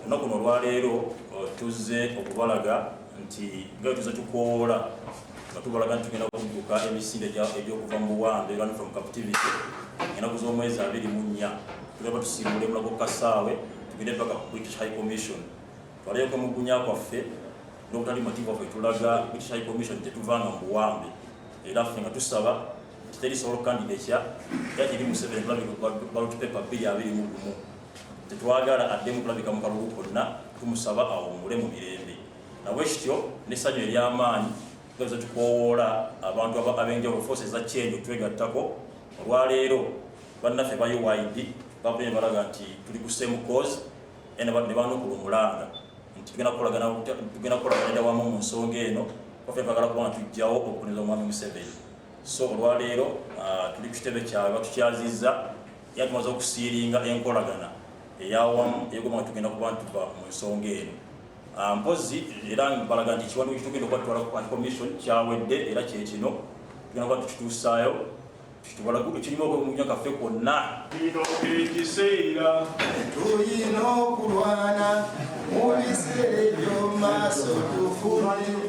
olunaku luno olwaleero tuzze okubalaga nti nga tuza tukoola nga tubalaga nti tugenda kudduka emisinde egy'okuva mu buwambe run from captivity ennaku z'omwezi 24 tulaba tusimbula emulago kasaawe tugende paka ku British High Commission twalayo kwemugunya kwaffe n'obutali mativu waffe tulaga British High Commission tetuvanga mu buwambe era ffe nga tusaba teri solo candidate ya kiri Museveni ballot paper 221 tetwagala addemu kulabika mu kalulu konna tumusaba awummule mu mirembe nawekityo n'essanyu ery'amaanyi tugaza tukoola abantu ab'enjawulo forces za change twegattako olwaleero bannaffe ba UID bapunye balaga nti tuli ku same cause ne baanokulumulanga nti tugenda kukolagana wamu mu nsonga eno baffe bagala kuba nga tujjawo okupuniriza omwami Museveni so olwaleero tuli ku kitebe kyabwe batukyazizza era tumaze okusiiringa enkolagana eyawamu eyogoma nga tugenda kuba ntuva mu nsonga eno mpozi era mbalaga nti ekiwandiiko kitugenda okubatwala ku commission kyawedde era kyekino tugenda kuba tukituusaayo kirina okwemumunya kaffe konna kino ekiseera tulina okulwana mu biseera eby'omaaso tufune